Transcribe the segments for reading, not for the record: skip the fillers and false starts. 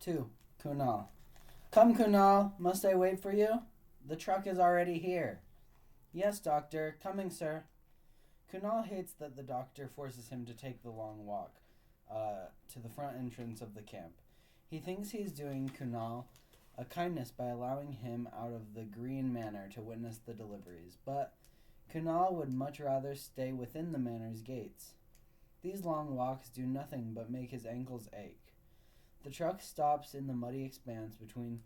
2. Kunal. Come, Kunal. Must I wait for you? The truck is already here. Yes, doctor. Coming, sir. Kunal hates that the doctor forces him to take the long walk to the front entrance of the camp. He thinks he's doing Kunal a kindness by allowing him out of the green manor to witness the deliveries, but Kunal would much rather stay within the manor's gates. These long walks do nothing but make his ankles ache. The truck stops in the muddy expanse between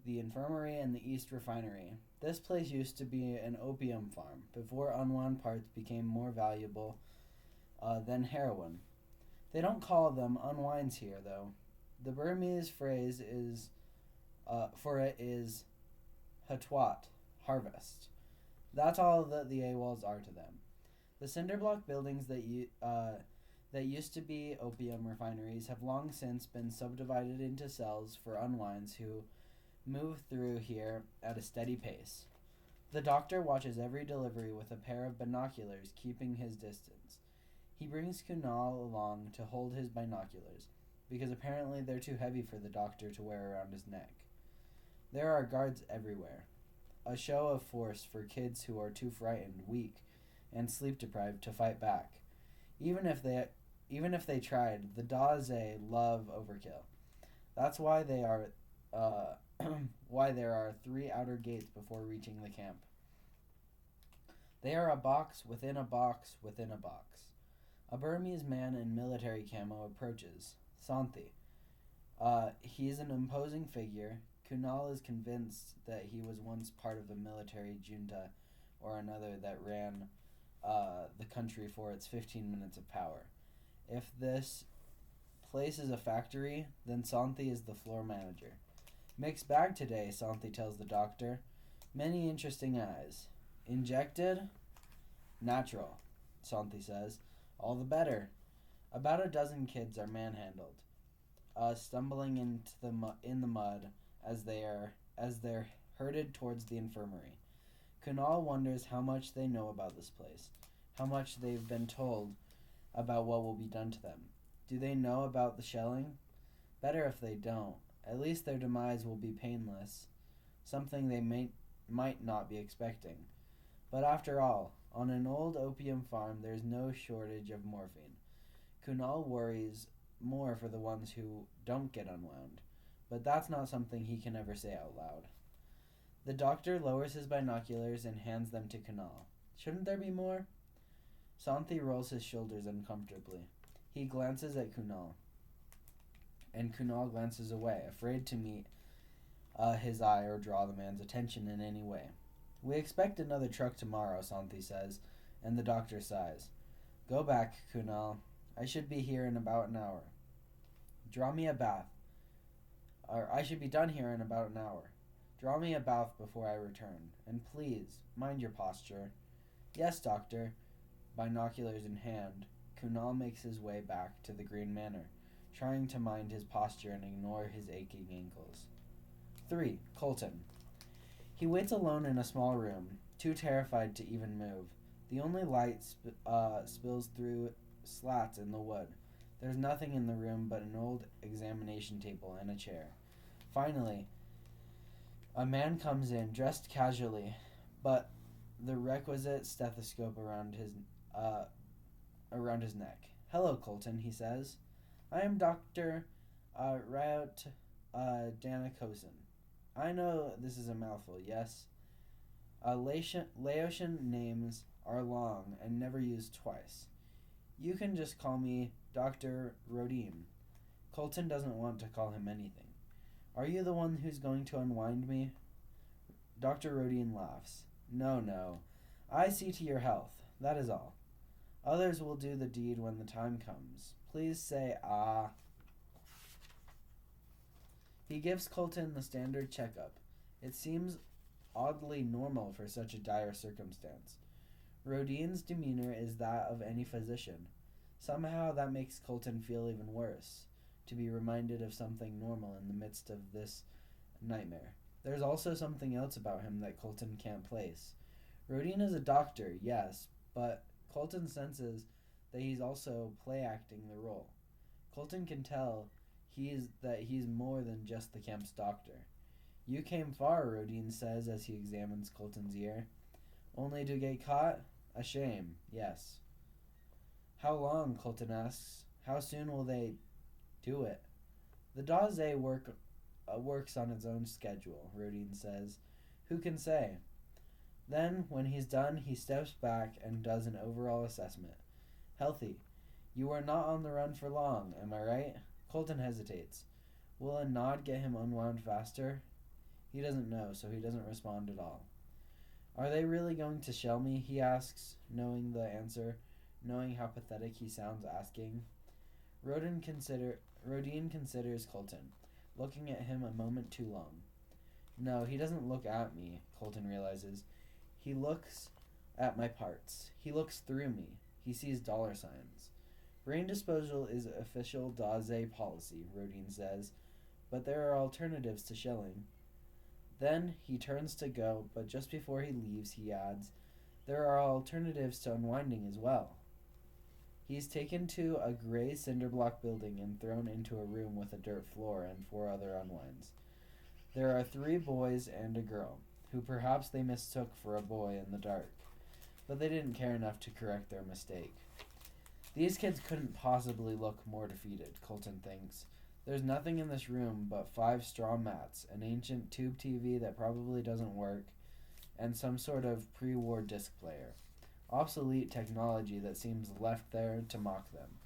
the infirmary and the East Refinery. This place used to be an opium farm before unwound parts became more valuable than heroin. They don't call them unwinds here, though. The Burmese phrase for it is hatwat, harvest. That's all that the AWOLs are to them. The cinder block buildings that used to be opium refineries have long since been subdivided into cells for unwinds who move through here at a steady pace. The doctor watches every delivery with a pair of binoculars, keeping his distance. He brings Kunal along to hold his binoculars, because apparently they're too heavy for the doctor to wear around his neck. There are guards everywhere, a show of force for kids who are too frightened, weak, and sleep-deprived to fight back. Even if they tried, the Daze love overkill. That's why there are 3 outer gates before reaching the camp. They are a box within a box within a box. A Burmese man in military camo approaches, Santhi. He's an imposing figure. Kunal is convinced that he was once part of a military junta or another that ran the country for its 15 minutes of power. If this place is a factory, then Santhi is the floor manager. Mixed bag today, Santhi tells the doctor. Many interesting eyes. Injected? Natural, Santhi says. All the better. About a dozen kids are manhandled, stumbling in the mud as they're herded towards the infirmary. Kunal wonders how much they know about this place, how much they've been told about what will be done to them. Do they know about the shelling? Better if they don't. At least their demise will be painless, something they might not be expecting. But after all, on an old opium farm there's no shortage of morphine. Kunal worries more for the ones who don't get unwound, but that's not something he can ever say out loud. The doctor lowers his binoculars and hands them to Kunal. Shouldn't there be more? Santhi rolls his shoulders uncomfortably. He glances at Kunal, and Kunal glances away, afraid to meet his eye or draw the man's attention in any way. We expect another truck tomorrow, Santhi says, and the doctor sighs. Go back, Kunal. I should be here in about an hour. Draw me a bath. Or I should be done here in about an hour. Draw me a bath before I return. And please, mind your posture. Yes, doctor. Binoculars in hand, Kunal makes his way back to the Green Manor, trying to mind his posture and ignore his aching ankles. 3. Colton. He waits alone in a small room, too terrified to even move. The only light spills through slats in the wood. There's nothing in the room but an old examination table and a chair. Finally, a man comes in, dressed casually, but the requisite stethoscope around his neck. Hello, Colton, he says. I am Dr. Ryot Danakosin. I know this is a mouthful, yes? Laotian names are long and never used twice. You can just call me Dr. Rodin. Colton doesn't want to call him anything. Are you the one who's going to unwind me? Dr. Rodin laughs. No. I see to your health. That is all. Others will do the deed when the time comes. Please say, ah. He gives Colton the standard checkup. It seems oddly normal for such a dire circumstance. Rodin's demeanor is that of any physician. Somehow that makes Colton feel even worse, to be reminded of something normal in the midst of this nightmare. There's also something else about him that Colton can't place. Rodin is a doctor, yes, but Colton senses that he's also play-acting the role. Colton can tell he's more than just the camp's doctor. You came far, Rodin says as he examines Colton's ear. Only to get caught? A shame, yes. How long? Colton asks. How soon will they do it? The Daze works on its own schedule, Rodin says. Who can say? Then, when he's done, he steps back and does an overall assessment. Healthy. You are not on the run for long, am I right? Colton hesitates. Will a nod get him unwound faster? He doesn't know, so he doesn't respond at all. Are they really going to shell me? He asks, knowing the answer, knowing how pathetic he sounds asking. Rodin considers Colton, looking at him a moment too long. No, he doesn't look at me, Colton realizes. He looks at my parts. He looks through me. He sees dollar signs. Brain disposal is official Daze policy, Rodin says, but there are alternatives to shelling. Then he turns to go, but just before he leaves, he adds, there are alternatives to unwinding as well. He's taken to a gray cinder block building and thrown into a room with a dirt floor and 4 other unwinds. There are 3 boys and a girl, who perhaps they mistook for a boy in the dark, but they didn't care enough to correct their mistake. These kids couldn't possibly look more defeated, Colton thinks. There's nothing in this room but 5 straw mats, an ancient tube TV that probably doesn't work, and some sort of pre-war disc player. Obsolete technology that seems left there to mock them.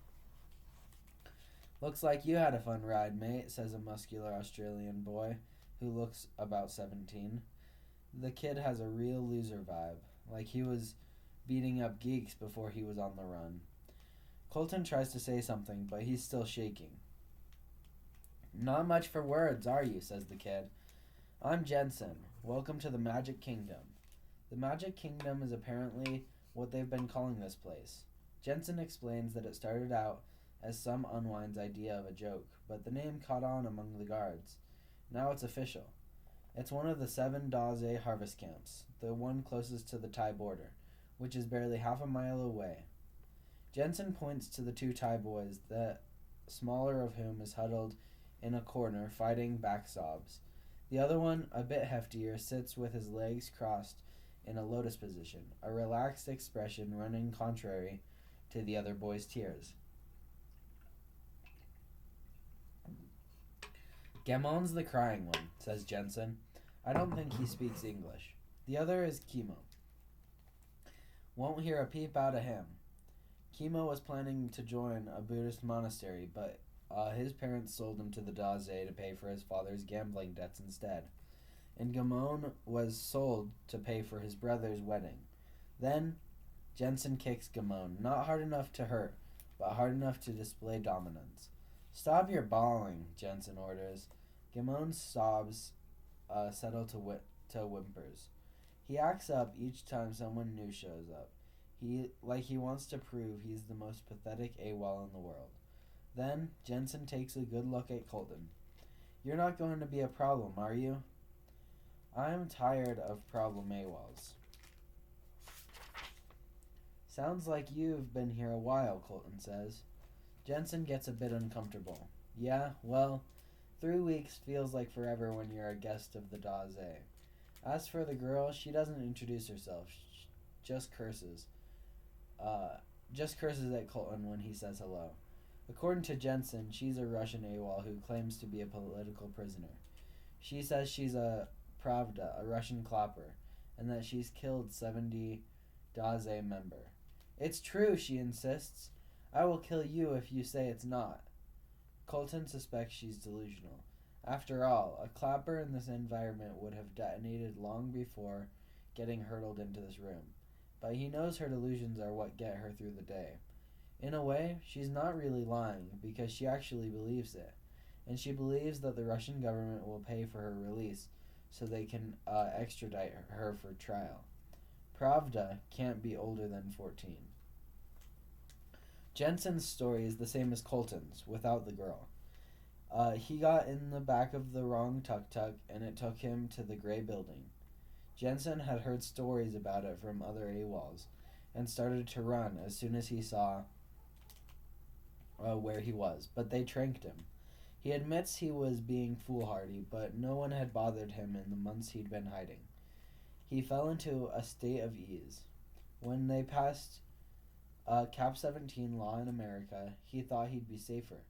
Looks like you had a fun ride, mate, says a muscular Australian boy who looks about 17. The kid has a real loser vibe, like he was beating up geeks before he was on the run. Colton tries to say something, but he's still shaking. Not much for words, are you, says the kid. I'm Jensen. Welcome to the Magic Kingdom. The Magic Kingdom is apparently what they've been calling this place. Jensen explains that it started out as some unwind's idea of a joke, but the name caught on among the guards. Now it's official. It's one of the 7 Daze harvest camps, the one closest to the Thai border, which is barely half a mile away. Jensen points to the 2 Thai boys, the smaller of whom is huddled in a corner fighting back sobs. The other one, a bit heftier, sits with his legs crossed in a lotus position, a relaxed expression running contrary to the other boy's tears. Gamon's the crying one, says Jensen. I don't think he speaks English. The other is Kimo. Won't hear a peep out of him. Kimo was planning to join a Buddhist monastery, but his parents sold him to the Daze to pay for his father's gambling debts instead. And Gamon was sold to pay for his brother's wedding. Then, Jensen kicks Gamon, not hard enough to hurt, but hard enough to display dominance. Stop your bawling, Jensen orders. Gamon's sobs settle to whimpers. He acts up each time someone new shows up. He wants to prove he's the most pathetic AWOL in the world. Then, Jensen takes a good look at Colton. You're not going to be a problem, are you? I'm tired of problem AWOLs. Sounds like you've been here a while, Colton says. Jensen gets a bit uncomfortable. Yeah, well, 3 weeks feels like forever when you're a guest of the Daze. As for the girl, she doesn't introduce herself. Just curses. Just curses at Colton when he says hello. According to Jensen, she's a Russian AWOL who claims to be a political prisoner. She says she's a Pravda, a Russian clapper, and that she's killed 70 Daze member. It's true, she insists. I will kill you if you say it's not. Colton suspects she's delusional. After all, a clapper in this environment would have detonated long before getting hurtled into this room. But he knows her delusions are what get her through the day. In a way, she's not really lying, because she actually believes it. And she believes that the Russian government will pay for her release so they can extradite her for trial. Pravda can't be older than 14. Jensen's story is the same as Colton's, without the girl. He got in the back of the wrong tuk-tuk, and it took him to the gray building. Jensen had heard stories about it from other AWOLs, and started to run as soon as he saw where he was, but they tranked him. He admits he was being foolhardy, but no one had bothered him in the months he'd been hiding. He fell into a state of ease. When they passed Cap 17 law in America, he thought he'd be safer.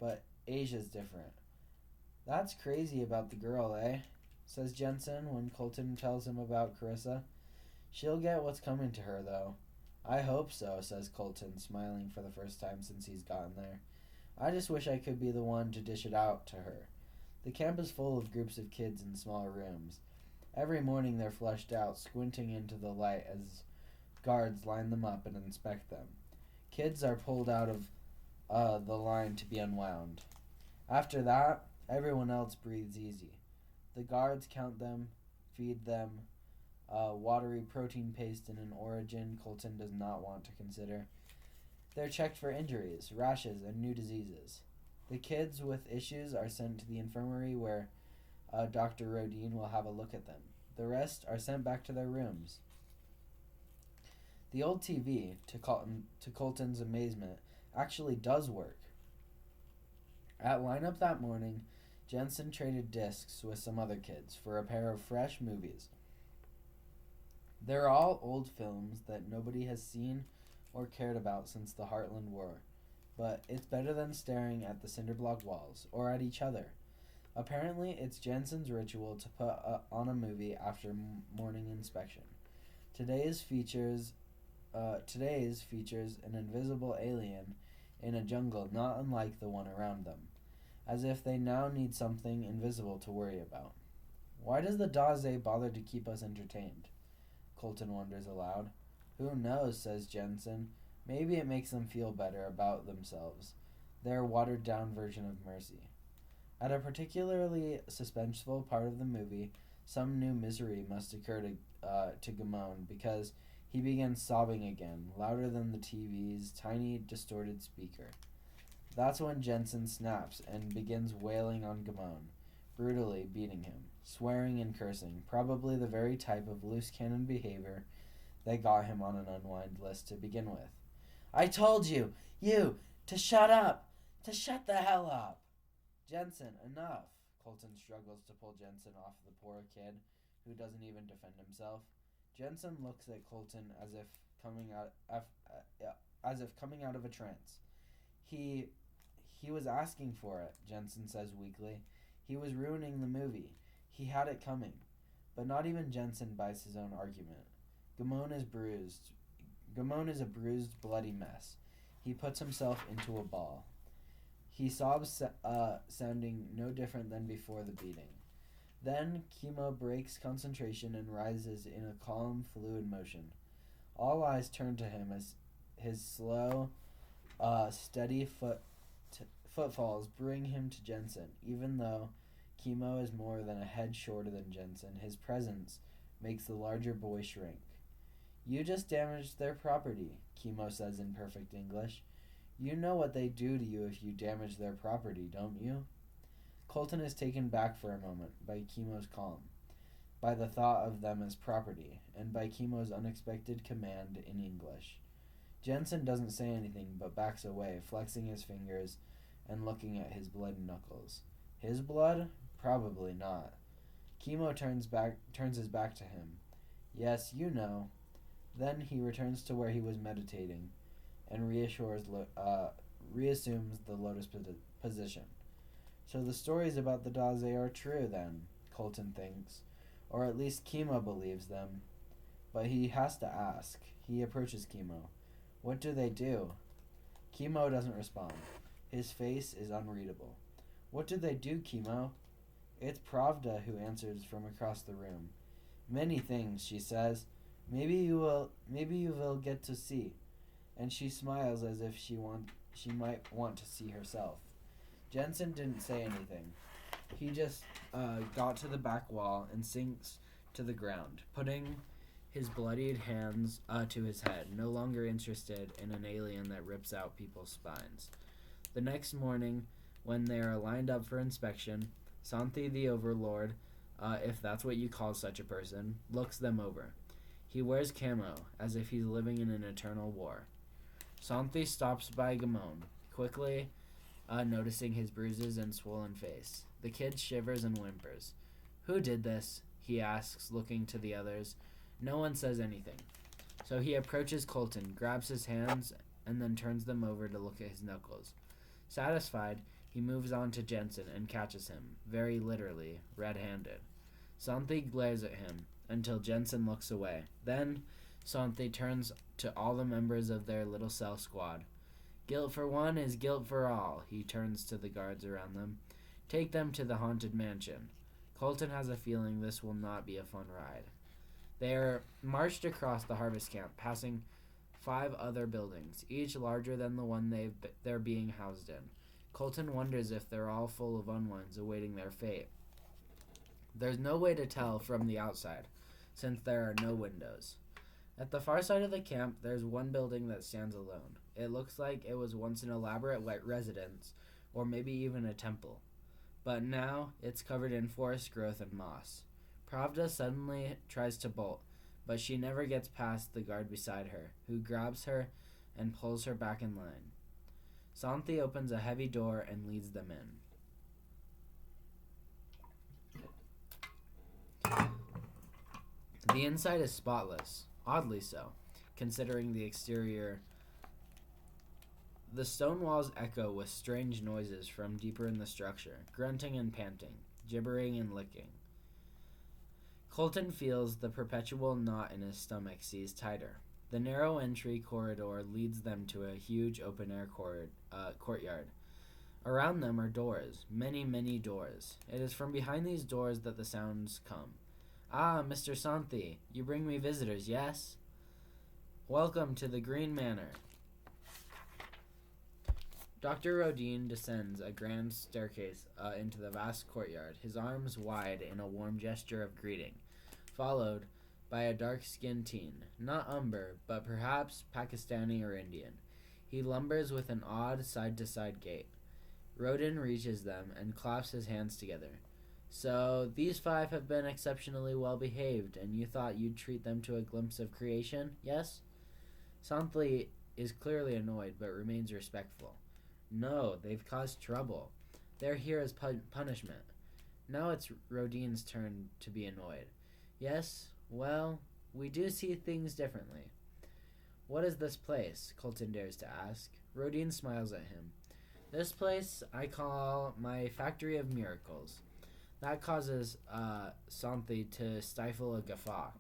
But Asia's different. That's crazy about the girl, eh? Says Jensen when Colton tells him about Carissa. She'll get what's coming to her, though. I hope so, says Colton, smiling for the first time since he's gotten there. I just wish I could be the one to dish it out to her. The camp is full of groups of kids in small rooms. Every morning they're flushed out, squinting into the light as guards line them up and inspect them. Kids are pulled out of the line to be unwound. After that, everyone else breathes easy. The guards count them, feed them, watery protein paste in an origin Colton does not want to consider. They're checked for injuries, rashes, and new diseases. The kids with issues are sent to the infirmary where Dr. Rodin will have a look at them. The rest are sent back to their rooms. The old TV, to Colton's amazement, actually does work. At lineup that morning, Jensen traded discs with some other kids for a pair of fresh movies. They're all old films that nobody has seen or cared about since the Heartland War, but it's better than staring at the cinderblock walls or at each other. Apparently, it's Jensen's ritual to put on a movie after morning inspection. Today's features an invisible alien in a jungle not unlike the one around them, as if they now need something invisible to worry about. Why does the Daze bother to keep us entertained? Colton wonders aloud. Who knows, says Jensen. Maybe it makes them feel better about themselves. Their watered-down version of mercy. At a particularly suspenseful part of the movie, some new misery must occur to Gamon because he begins sobbing again, louder than the TV's tiny, distorted speaker. That's when Jensen snaps and begins wailing on Gamon, brutally beating him, swearing and cursing, probably the very type of loose cannon behavior that got him on an unwind list to begin with. I told you, to shut up, to shut the hell up. Jensen, enough. Colton struggles to pull Jensen off the poor kid, who doesn't even defend himself. Jensen looks at Colton as if coming out of a trance. He was asking for it, Jensen says weakly. He was ruining the movie. He had it coming. But not even Jensen buys his own argument. Gamon is a bruised, bloody mess. He puts himself into a ball. He sobs, sounding no different than before the beating. Then Chemo breaks concentration and rises in a calm, fluid motion. All eyes turn to him as his slow, steady footfalls bring him to Jensen. Even though Chemo is more than a head shorter than Jensen, his presence makes the larger boy shrink. You just damaged their property, Chemo says in perfect English. You know what they do to you if you damage their property, don't you? Colton is taken back for a moment by Chemo's calm, by the thought of them as property, and by Chemo's unexpected command in English. Jensen doesn't say anything but backs away, flexing his fingers and looking at his bloody knuckles. His blood? Probably not. Chemo turns his back to him. Yes, you know. Then he returns to where he was meditating and reassumes the lotus position. So the stories about the Daze are true, then, Colton thinks. Or at least Chemo believes them. But he has to ask. He approaches Chemo. What do they do? Chemo doesn't respond. His face is unreadable. What do they do, Chemo? It's Pravda who answers from across the room. Many things, she says. Maybe you will get to see. And she smiles as if she might want to see herself. Jensen didn't say anything. He just got to the back wall and sinks to the ground, putting his bloodied hands to his head, no longer interested in an alien that rips out people's spines. The next morning, when they are lined up for inspection, Santhi the Overlord, if that's what you call such a person, looks them over. He wears camo, as if he's living in an eternal war. Santhi stops by Gamon, quickly noticing his bruises and swollen face. The kid shivers and whimpers. "Who did this?" he asks, looking to the others. No one says anything. So he approaches Colton, grabs his hands, and then turns them over to look at his knuckles. Satisfied, he moves on to Jensen and catches him, very literally, red-handed. Santhi glares at him until Jensen looks away. Then, Santhi turns to all the members of their little cell squad. "Guilt for one is guilt for all," he turns to the guards around them. "Take them to the haunted mansion." Colton has a feeling this will not be a fun ride. They are marched across the harvest camp, passing 5 other buildings, each larger than the one they're being housed in. Colton wonders if they're all full of unwinds awaiting their fate. There's no way to tell from the outside, since there are no windows. At the far side of the camp, there's one building that stands alone. It looks like it was once an elaborate residence, or maybe even a temple. But now, it's covered in forest growth and moss. Pravda suddenly tries to bolt, but she never gets past the guard beside her, who grabs her and pulls her back in line. Santhi opens a heavy door and leads them in. The inside is spotless, oddly so, considering the exterior. The stone walls echo with strange noises from deeper in the structure, grunting and panting, gibbering and licking. Colton feels the perpetual knot in his stomach seize tighter. The narrow entry corridor leads them to a huge open-air courtyard. Around them are doors, many, many doors. It is from behind these doors that the sounds come. "Ah, Mr. Santhi, you bring me visitors, yes? Welcome to the Green Manor." Dr. Rodin descends a grand staircase into the vast courtyard, his arms wide in a warm gesture of greeting, followed by a dark-skinned teen, not Umber, but perhaps Pakistani or Indian. He lumbers with an odd side-to-side gait. Rodin reaches them and claps his hands together. "So, these 5 have been exceptionally well-behaved, and you thought you'd treat them to a glimpse of creation, yes?" Santhi is clearly annoyed, but remains respectful. "No, they've caused trouble. They're here as punishment." Now it's Rodin's turn to be annoyed. "Yes, well, we do see things differently." "What is this place?" Colton dares to ask. Rodin smiles at him. "This place I call my factory of miracles." That causes Santhi to stifle a guffaw.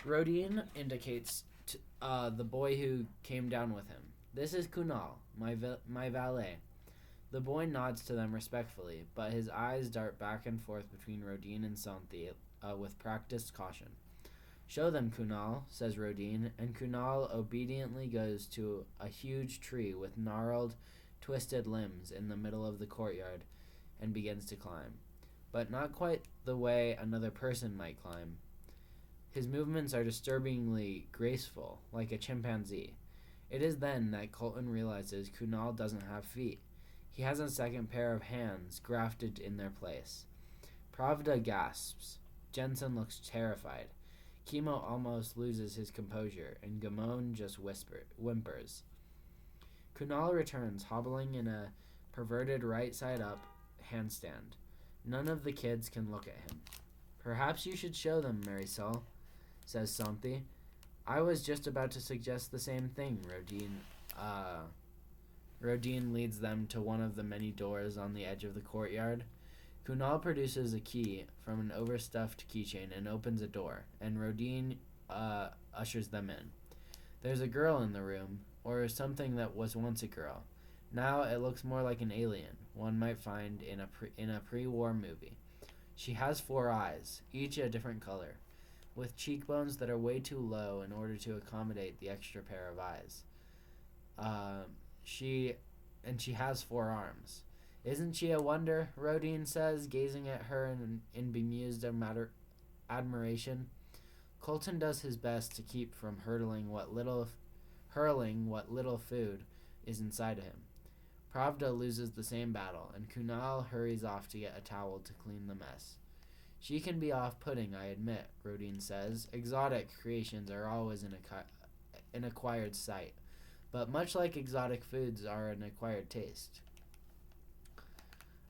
Rodin indicates the boy who came down with him. "This is Kunal, my valet." The boy nods to them respectfully, but his eyes dart back and forth between Rodin and Santhi with practiced caution. "Show them, Kunal," says Rodin, and Kunal obediently goes to a huge tree with gnarled, twisted limbs in the middle of the courtyard and begins to climb. But not quite the way another person might climb. His movements are disturbingly graceful, like a chimpanzee. It is then that Colton realizes Kunal doesn't have feet. He has a second pair of hands grafted in their place. Pravda gasps. Jensen looks terrified. Kimo almost loses his composure, and Gamon just whimpers. Kunal returns, hobbling in a perverted right-side-up handstand. None of the kids can look at him. "Perhaps you should show them, Marisol," says Santhi. "I was just about to suggest the same thing," Rodin leads them to one of the many doors on the edge of the courtyard. Kunal produces a key from an overstuffed keychain and opens a door, and Rodin ushers them in. There's a girl in the room, or something that was once a girl. Now it looks more like an alien, one might find in a pre-war movie. She has 4 eyes, each a different color, with cheekbones that are way too low in order to accommodate the extra pair of eyes. She has 4 arms. "Isn't she a wonder?" Rodin says, gazing at her in bemused admiration. Colton does his best to keep from hurling what little food is inside of him. Pravda loses the same battle, and Kunal hurries off to get a towel to clean the mess. "She can be off-putting, I admit," Rodin says. "Exotic creations are always an acquired sight, but much like exotic foods are an acquired taste."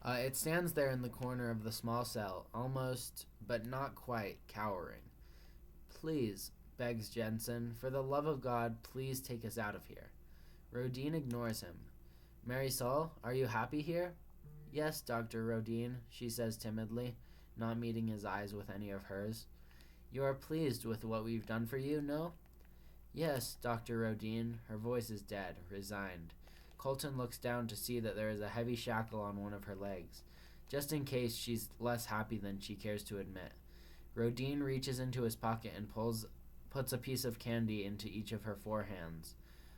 It stands there in the corner of the small cell, almost, but not quite, cowering. Please, begs Jensen, for the love of God, please take us out of here. Rodin ignores him. Marisol, are you happy here? Yes, Dr. Rodin, she says timidly, not meeting his eyes with any of hers. You are pleased with what we've done for you, no? Yes, Dr. Rodin. Her voice is dead, resigned. Colton looks down to see that there is a heavy shackle on one of her legs, just in case she's less happy than she cares to admit. Rodin reaches into his pocket and puts a piece of candy into each of her 4 hands.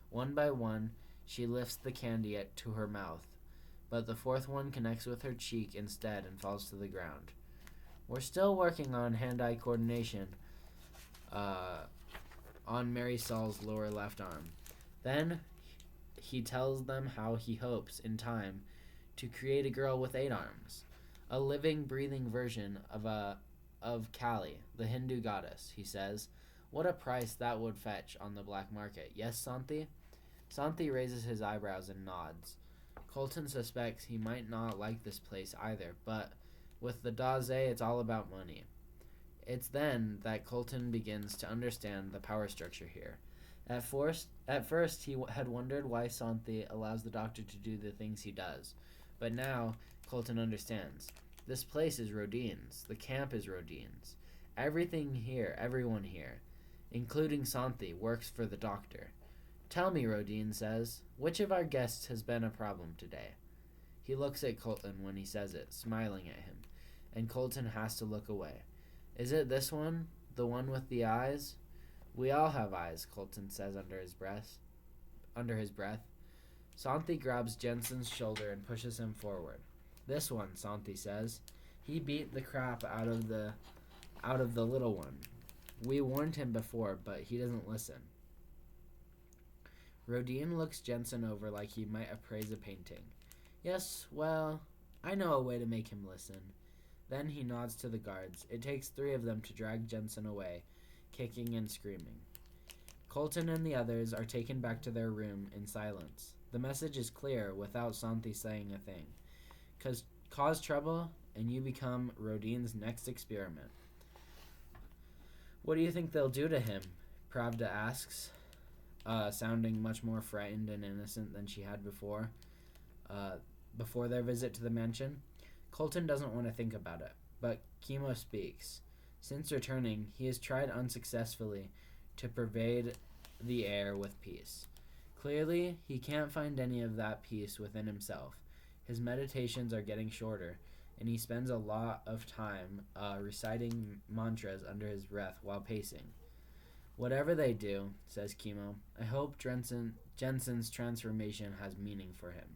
One by one, she lifts the candy to her mouth, but the 4th one connects with her cheek instead and falls to the ground. We're still working on hand-eye coordination on Marisol's lower left arm. Then he tells them how he hopes, in time, to create a girl with 8 arms, a living, breathing version of Kali, the Hindu goddess, he says. What a price that would fetch on the black market. Yes, Santi? Santi raises his eyebrows and nods. Colton suspects he might not like this place either, but with the Daze, it's all about money. It's then that Colton begins to understand the power structure here. At first, he had wondered why Santi allows the doctor to do the things he does. But now, Colton understands. This place is Rodin's. The camp is Rodin's. Everything here, everyone here, including Santi, works for the doctor. Tell me, Rodin says, which of our guests has been a problem today? He looks at Colton when he says it, smiling at him, and Colton has to look away. Is it this one? The one with the eyes? We all have eyes, Colton says under his breath. Santi grabs Jensen's shoulder and pushes him forward. This one, Santi says. He beat the crap out of the little one. We warned him before, but he doesn't listen. Rodin looks Jensen over like he might appraise a painting. Yes, well, I know a way to make him listen. Then he nods to the guards. It takes 3 of them to drag Jensen away, kicking and screaming. Colton and the others are taken back to their room in silence. The message is clear without Santi saying a thing. Cause trouble, and you become Rodin's next experiment. What do you think they'll do to him? Pravda asks, sounding much more frightened and innocent than she had before their visit to the mansion. Colton doesn't want to think about it, but Chemo speaks. Since returning, he has tried unsuccessfully to pervade the air with peace. Clearly, he can't find any of that peace within himself. His meditations are getting shorter, and he spends a lot of time reciting mantras under his breath while pacing. Whatever they do, says Chemo, I hope Jensen's transformation has meaning for him.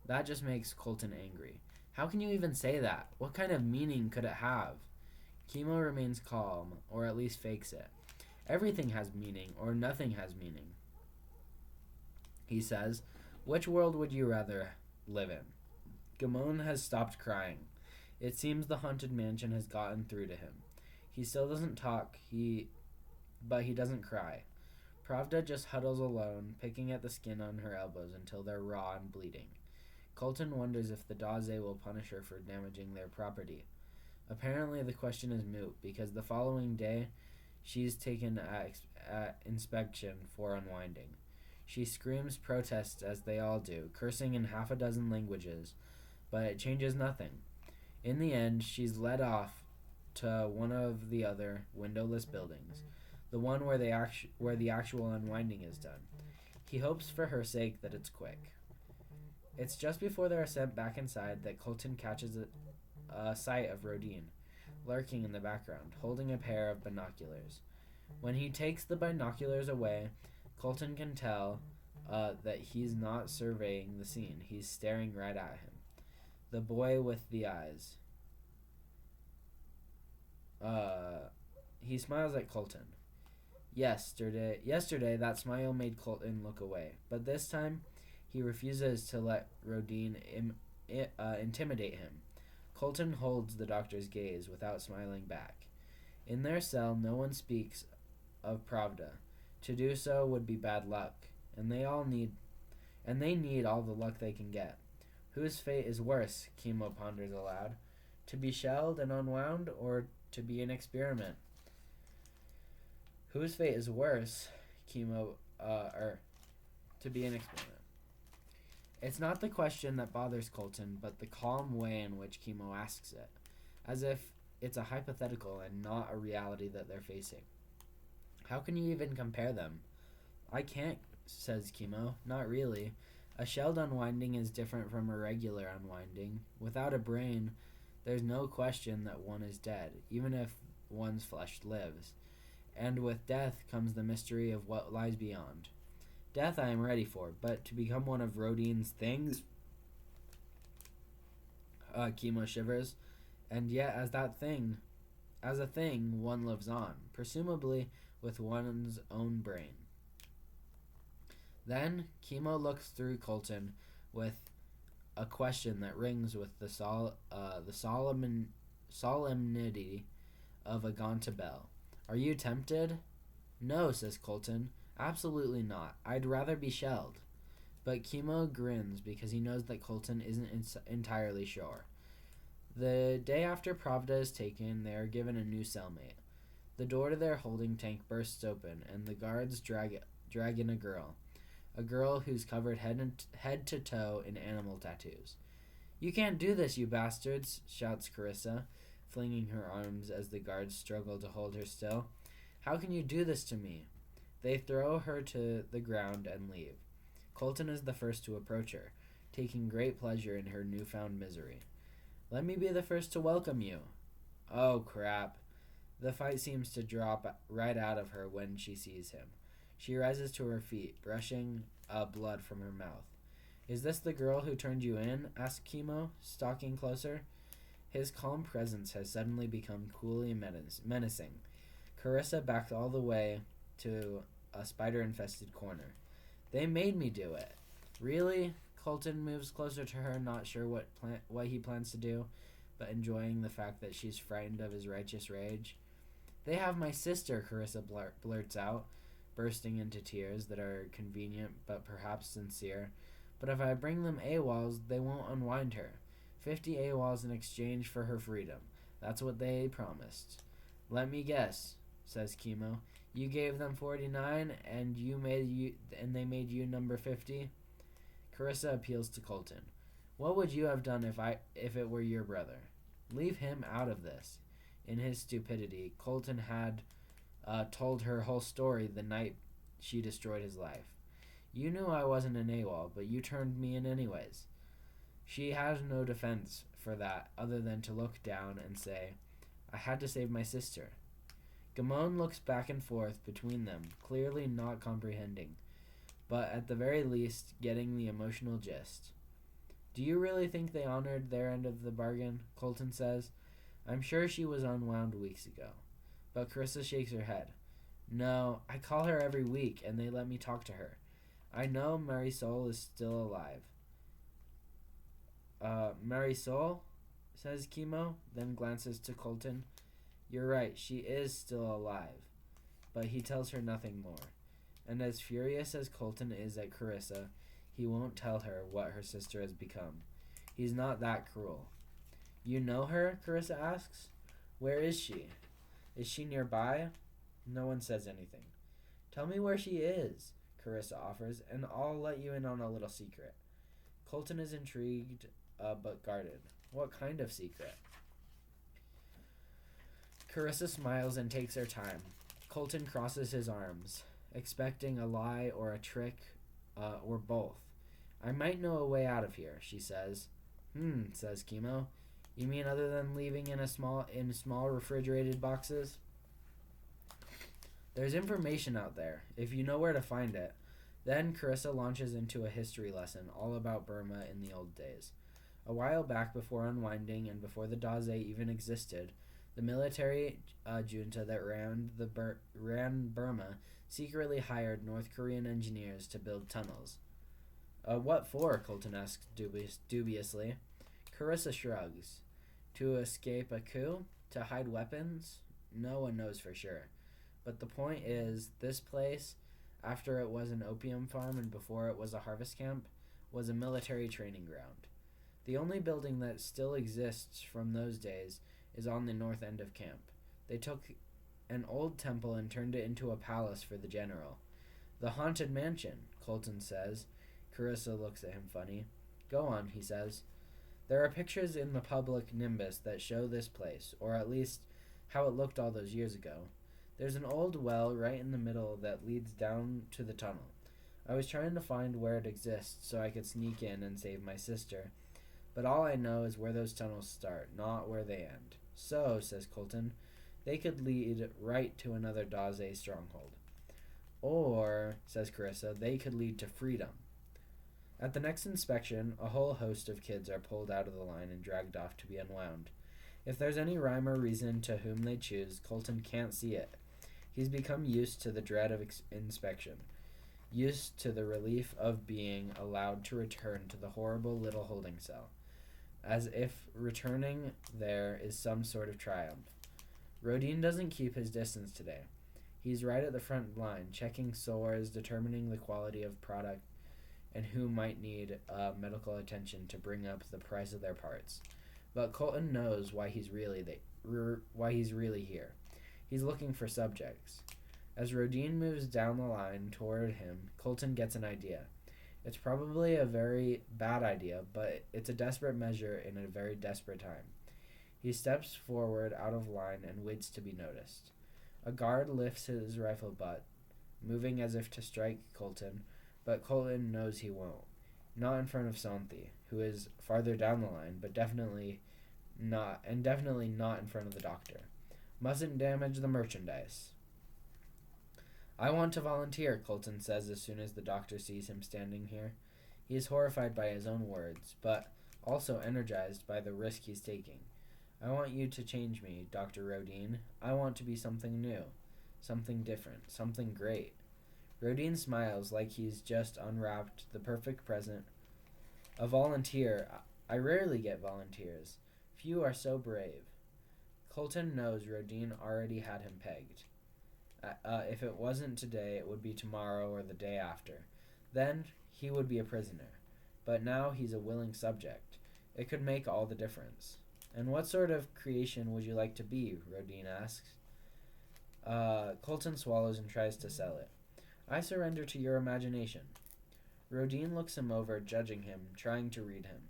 That just makes Colton angry. How can you even say that? What kind of meaning could it have? Chemo remains calm, or at least fakes it. Everything has meaning, or nothing has meaning. He says, which world would you rather live in? Gamon has stopped crying. It seems the haunted mansion has gotten through to him. He still doesn't talk, but he doesn't cry. Pravda just huddles alone, picking at the skin on her elbows until they're raw and bleeding. Colton wonders if the Daze will punish her for damaging their property. Apparently the question is moot, because the following day, she's taken at inspection for unwinding. She screams protests as they all do, cursing in 6 languages, but it changes nothing. In the end, she's led off to one of the other windowless buildings, the one where the actual unwinding is done. He hopes for her sake that it's quick. It's just before they are sent back inside that Colton catches a sight of Rodin, lurking in the background, holding a pair of binoculars. When he takes the binoculars away, Colton can tell that he's not surveying the scene. He's staring right at him. The boy with the eyes. He smiles at Colton. Yesterday, that smile made Colton look away, but this time, he refuses to let Rodin intimidate him. Colton holds the doctor's gaze without smiling back. In their cell, no one speaks of Pravda. To do so would be bad luck, and they need all the luck they can get. Whose fate is worse, Chemo ponders aloud. To be shelled and unwound, or to be an experiment? Whose fate is worse, to be an experiment? It's not the question that bothers Colton, but the calm way in which Chemo asks it, as if it's a hypothetical and not a reality that they're facing. How can you even compare them? I can't, says Chemo. Not really. A shelled unwinding is different from a regular unwinding. Without a brain, there's no question that one is dead, even if one's flesh lives. And with death comes the mystery of what lies beyond. Death I am ready for, but to become one of Rodine's things? Chemo shivers. And yet, as a thing, one lives on, presumably with one's own brain. Then, Chemo looks through Colton with a question that rings with the solemnity of a Ganta bell. Are you tempted? No, says Colton. Absolutely not. I'd rather be shelled. But Chemo grins because he knows that Colton isn't entirely sure. The day after Pravda is taken, they are given a new cellmate. The door to their holding tank bursts open, and the guards drag in a girl who's covered head to toe in animal tattoos. You can't do this, you bastards, shouts Carissa, flinging her arms as the guards struggle to hold her still. How can you do this to me? They throw her to the ground and leave. Colton is the first to approach her, taking great pleasure in her newfound misery. Let me be the first to welcome you. Oh, crap. The fight seems to drop right out of her when she sees him. She rises to her feet, brushing blood from her mouth. Is this the girl who turned you in? Asks Chemo, stalking closer. His calm presence has suddenly become coolly menacing. Carissa backed all the way to a spider-infested corner. They made me do it. Really? Colton moves closer to her, not sure what he plans to do, but enjoying the fact that she's frightened of his righteous rage. They have my sister, Carissa blurts out, bursting into tears that are convenient but perhaps sincere. But if I bring them AWOLs, they won't unwind her. 50 AWOLs in exchange for her freedom. That's what they promised. Let me guess, says Chemo. You gave them 49 and they made you number 50? Carissa appeals to Colton. What would you have done if it were your brother? Leave him out of this. In his stupidity, Colton had told her whole story the night she destroyed his life. You knew I wasn't an AWOL, but you turned me in anyways. She has no defense for that other than to look down and say, I had to save my sister. Gamon looks back and forth between them, clearly not comprehending, but at the very least getting the emotional gist. Do you really think they honored their end of the bargain? Colton says. I'm sure she was unwound weeks ago. But Carissa shakes her head. No, I call her every week, and they let me talk to her. I know Marisol is still alive. Marisol? Says Chemo, then glances to Colton. You're right, she is still alive. But he tells her nothing more. And as furious as Colton is at Carissa, he won't tell her what her sister has become. He's not that cruel. You know her? Carissa asks. Where is she? Is she nearby? No one says anything. Tell me where she is, Carissa offers, and I'll let you in on a little secret. Colton is intrigued, but guarded. What kind of secret? Carissa smiles and takes her time. Colton crosses his arms, expecting a lie or a trick, or both. I might know a way out of here, she says. Says Chemo. You mean other than leaving in small refrigerated boxes? There's information out there, if you know where to find it. Then Carissa launches into a history lesson all about Burma in the old days. A while back, before unwinding and before the Daze even existed, the military junta that ran Burma secretly hired North Korean engineers to build tunnels. What for? Colton asks dubiously. Carissa shrugs. To escape a coup? To hide weapons? No one knows for sure. But the point is, this place, after it was an opium farm and before it was a harvest camp, was a military training ground. The only building that still exists from those days is on the north end of camp. They took an old temple and turned it into a palace for the general. The haunted mansion, Colton says. Carissa looks at him funny. Go on, he says. There are pictures in the public nimbus that show this place, or at least how it looked all those years ago. There's an old well right in the middle that leads down to the tunnel. I was trying to find where it exists so I could sneak in and save my sister, but all I know is where those tunnels start, not where they end. So, says Colton, they could lead right to another Daze stronghold. Or, says Carissa, they could lead to freedom. At the next inspection, a whole host of kids are pulled out of the line and dragged off to be unwound. If there's any rhyme or reason to whom they choose, Colton can't see it. He's become used to the dread of inspection, used to the relief of being allowed to return to the horrible little holding cell, as if returning there is some sort of triumph. Rodin doesn't keep his distance today. He's right at the front line, checking sores, determining the quality of product, and who might need medical attention to bring up the price of their parts. But Colton knows why he's really here. He's looking for subjects. As Rodin moves down the line toward him, Colton gets an idea. It's probably a very bad idea, but it's a desperate measure in a very desperate time. He steps forward out of line and waits to be noticed. A guard lifts his rifle butt, moving as if to strike Colton, but Colton knows he won't. Not in front of Santhi, who is farther down the line, but definitely not in front of the doctor. Mustn't damage the merchandise. I want to volunteer, Colton says as soon as the doctor sees him standing here. He is horrified by his own words, but also energized by the risk he's taking. I want you to change me, Dr. Rodin. I want to be something new, something different, something great. Rodin smiles like he's just unwrapped the perfect present. A volunteer. I rarely get volunteers. Few are so brave. Colton knows Rodin already had him pegged. If it wasn't today, it would be tomorrow or the day after. Then he would be a prisoner. But now he's a willing subject. It could make all the difference. And what sort of creation would you like to be? Rodin asks. Colton swallows and tries to sell it. I surrender to your imagination. Rodin looks him over, judging him, trying to read him.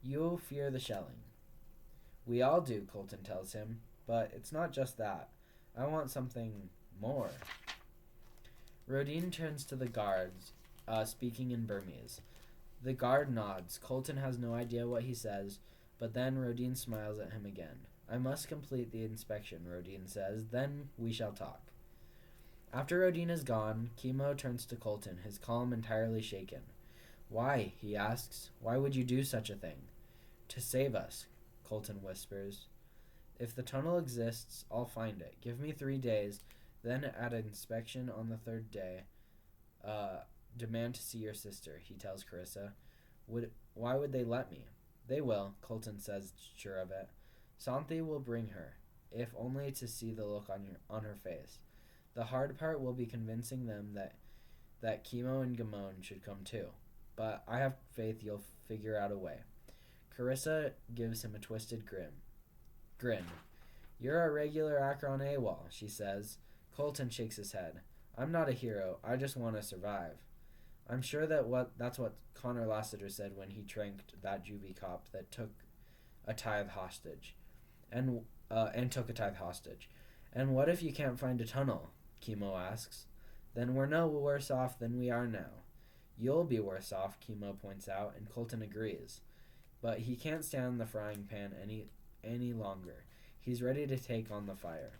You fear the shelling. We all do, Colton tells him. But it's not just that. I want something more. Rodin turns to the guards, speaking in Burmese. The guard nods. Colton has no idea what he says, but then Rodin smiles at him again. I must complete the inspection, Rodin says. Then we shall talk. After Rodin is gone, Chemo turns to Colton, his calm entirely shaken. Why? He asks. Why would you do such a thing? To save us, Colton whispers. If the tunnel exists, I'll find it. Give me 3 days, then at inspection on the 3rd day, demand to see your sister, he tells Carissa. Why would they let me? They will, Colton says, sure of it. Santhi will bring her, if only to see the look on her face. The hard part will be convincing them that Chemo and Gamon should come too. But I have faith you'll figure out a way. Carissa gives him a twisted grin. You're a regular Akron AWOL, she says. Colton shakes his head. I'm not a hero. I just want to survive. I'm sure that's what Connor Lassiter said when he tranked that juvie cop that took a tithe hostage. And took a tithe hostage. And what if you can't find a tunnel? Chemo asks. Then we're no worse off than we are now. You'll be worse off, Chemo points out, and Colton agrees. But he can't stand the frying pan any longer. He's ready to take on the fire.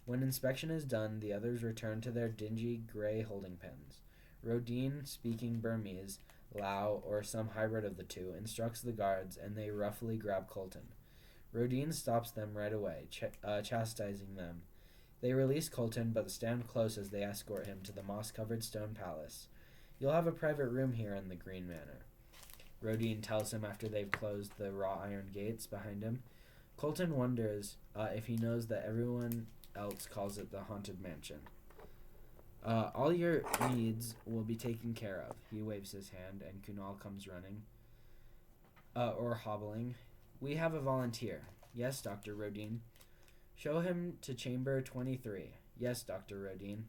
When inspection is done, the others return to their dingy gray holding pens. Rodin, speaking Burmese, Lao, or some hybrid of the two, instructs the guards, and they roughly grab Colton. Rodin stops them right away, chastising them. They release Colton, but stand close as they escort him to the moss-covered stone palace. You'll have a private room here in the Green Manor, Rodin tells him after they've closed the wrought iron gates behind him. Colton wonders if he knows that everyone else calls it the Haunted Mansion. All your needs will be taken care of. He waves his hand, and Kunal comes running. or hobbling. We have a volunteer. Yes, Dr. Rodin. Show him to chamber 23. Yes, Dr. Rodin.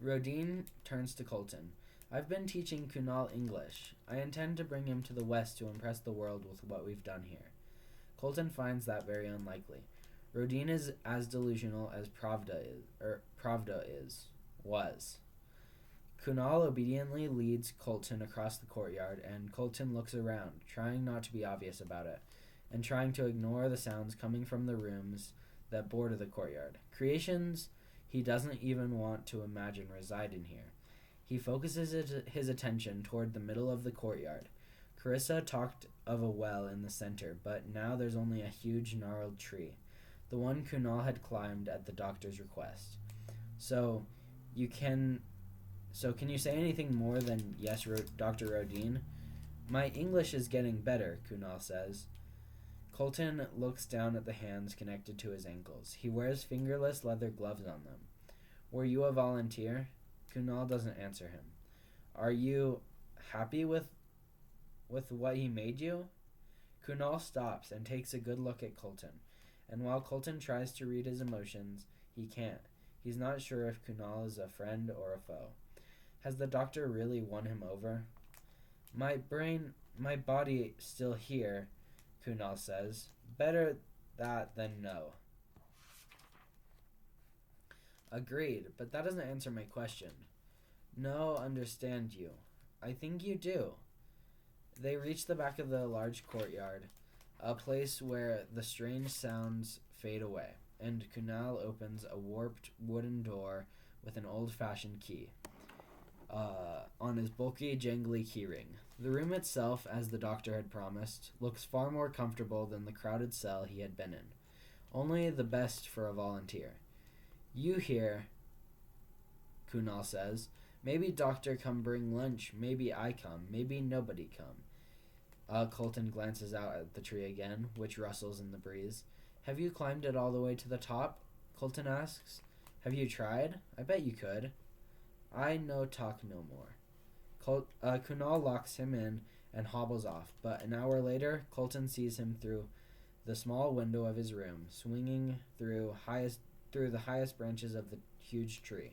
Rodin turns to Colton. I've been teaching Kunal English. I intend to bring him to the West to impress the world with what we've done here. Colton finds that very unlikely. Rodin is as delusional as Pravda was. Kunal obediently leads Colton across the courtyard, and Colton looks around, trying not to be obvious about it, and trying to ignore the sounds coming from the rooms that border the courtyard. Creations he doesn't even want to imagine reside in here. He focuses his attention toward the middle of the courtyard. Carissa talked of a well in the center, but now there's only a huge gnarled tree, the one Kunal had climbed at the doctor's request. So can you say anything more than yes, Dr. Rodin? My English is getting better, Kunal says. Colton looks down at the hands connected to his ankles. He wears fingerless leather gloves on them. Were you a volunteer? Kunal doesn't answer him. Are you happy with what he made you? Kunal stops and takes a good look at Colton. And while Colton tries to read his emotions, he can't. He's not sure if Kunal is a friend or a foe. Has the doctor really won him over? My body still here, Kunal says. Better that than no. Agreed, but that doesn't answer my question. No, understand you. I think you do. They reach the back of the large courtyard, a place where the strange sounds fade away, and Kunal opens a warped wooden door with an old-fashioned key on his bulky, jangly keyring. The room itself, as the doctor had promised, looks far more comfortable than the crowded cell he had been in. Only the best for a volunteer. You here, Kunal says. Maybe doctor come bring lunch, maybe I come, maybe nobody come. Colton glances out at the tree again, which rustles in the breeze. Have you climbed it all the way to the top? Colton asks. Have you tried? I bet you could. I no talk no more. Kunal locks him in and hobbles off, but an hour later, Colton sees him through the small window of his room, swinging through the highest branches of the huge tree.